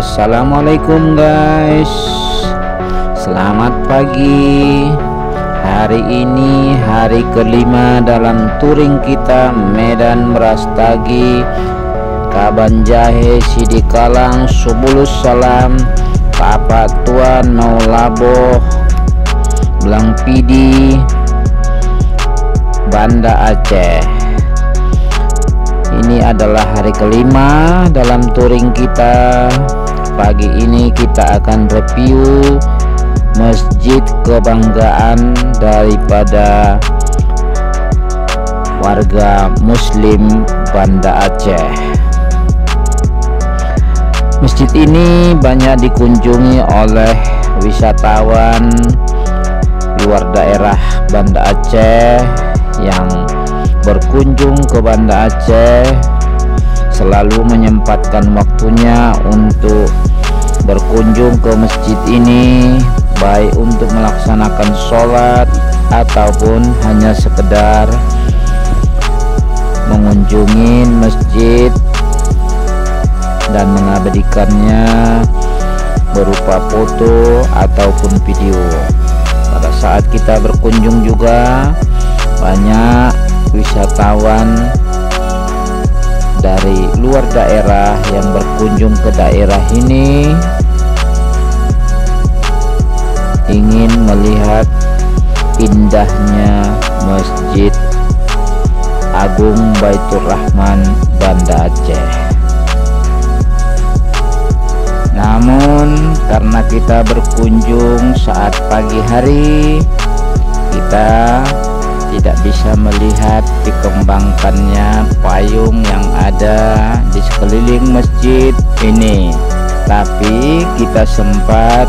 Assalamualaikum guys, selamat pagi. Hari ini hari kelima dalam touring kita Medan Brastagi, Kabanjahe, Sidikalang, Subulus Salam, Tapak Tuan, Maulaboh, Blang Pidi, Banda Aceh. Ini adalah hari kelima dalam touring kita. Pagi ini kita akan review masjid kebanggaan daripada warga muslim Banda Aceh. Masjid ini banyak dikunjungi oleh wisatawan luar daerah Banda Aceh yang berkunjung ke Banda Aceh, selalu menyempatkan waktunya untuk berkunjung ke masjid ini, baik untuk melaksanakan sholat ataupun hanya sekedar mengunjungi masjid dan mengabadikannya berupa foto ataupun video. Pada saat kita berkunjung juga banyak wisatawan dari luar daerah yang berkunjung ke daerah ini, ingin melihat indahnya Masjid Agung Baitur Rahman Banda Aceh. Namun karena kita berkunjung saat pagi hari, kita tidak bisa melihat dikembangkannya payung yang ada di sekeliling masjid ini, tapi kita sempat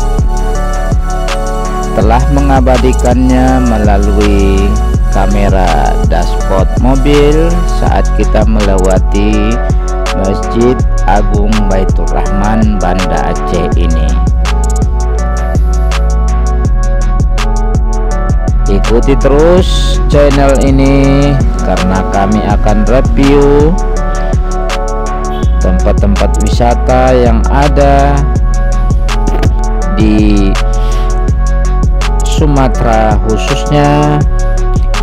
telah mengabadikannya melalui kamera dashboard mobil saat kita melewati Masjid Agung Baitur Rahman Banda Aceh ini. Ikuti terus channel ini karena kami akan review tempat-tempat wisata yang ada di Sumatera, khususnya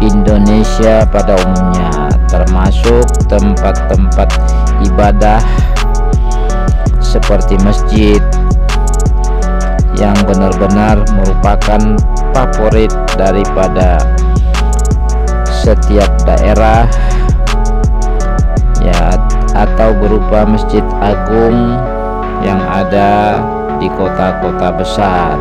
Indonesia pada umumnya, termasuk tempat-tempat ibadah seperti masjid yang benar-benar merupakan favorit daripada setiap daerah ya, atau berupa masjid agung yang ada di kota-kota besar.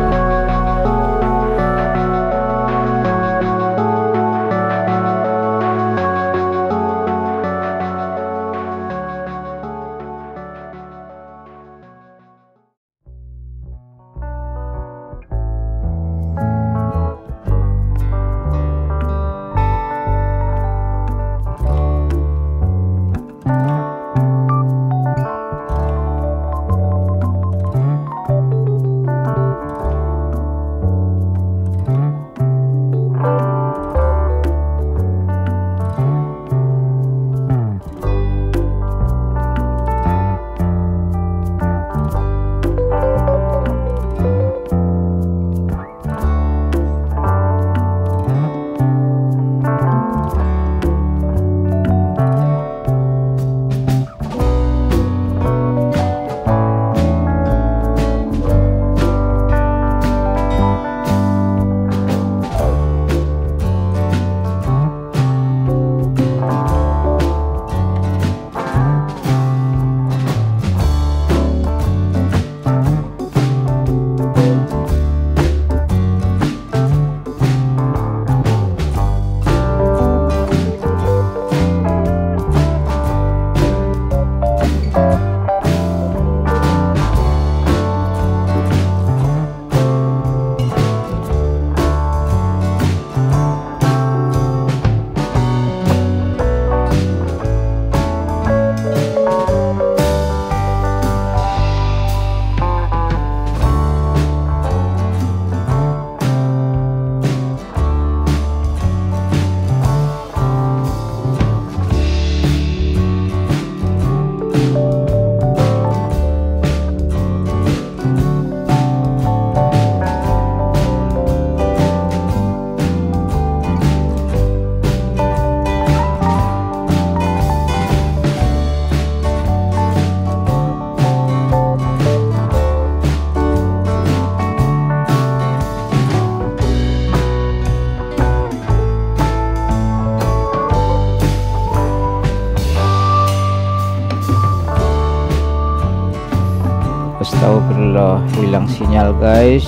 Astagfirullah, hilang sinyal guys,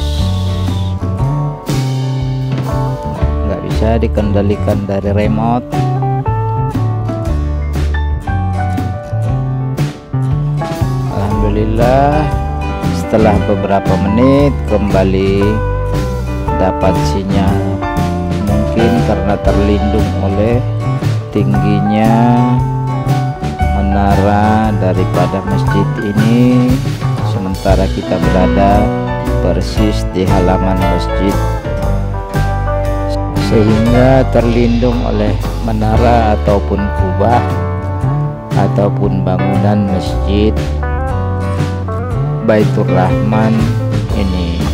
nggak bisa dikendalikan dari remote. Alhamdulillah, setelah beberapa menit kembali dapat sinyal. Mungkin karena terlindung oleh tingginya menara daripada masjid ini, sementara kita berada persis di halaman masjid, sehingga terlindung oleh menara ataupun kubah ataupun bangunan masjid Baitur Rahman ini.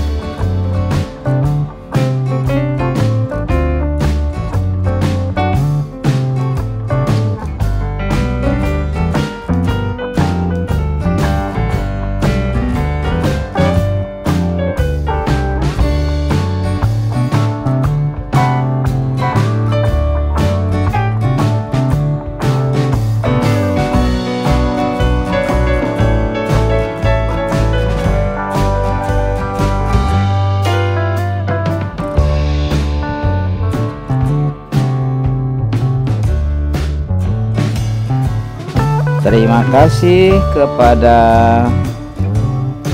Terima kasih kepada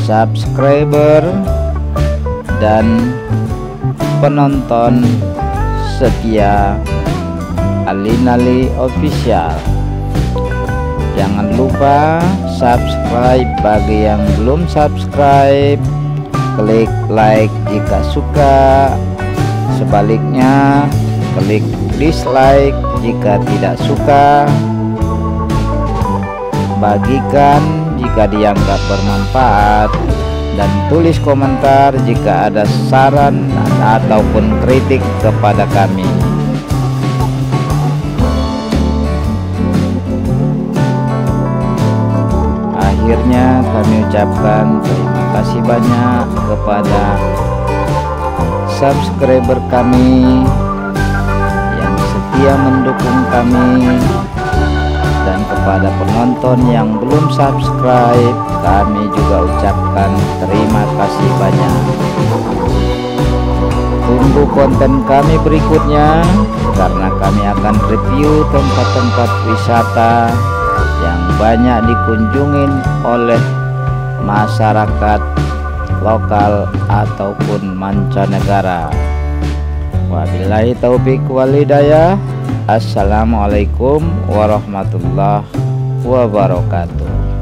subscriber dan penonton setia Alinali Official. Jangan lupa subscribe bagi yang belum subscribe, klik like jika suka, sebaliknya klik dislike jika tidak suka, bagikan jika dianggap bermanfaat, dan tulis komentar jika ada saran ataupun kritik kepada kami. Akhirnya kami ucapkan terima kasih banyak kepada subscriber kami yang setia mendukung kami, dan kepada penonton yang belum subscribe, kami juga ucapkan terima kasih banyak. Tunggu konten kami berikutnya, karena kami akan review tempat-tempat wisata yang banyak dikunjungin oleh masyarakat lokal ataupun mancanegara. Wabillahi taufik wal hidayah. Assalamualaikum warahmatullahi wabarakatuh.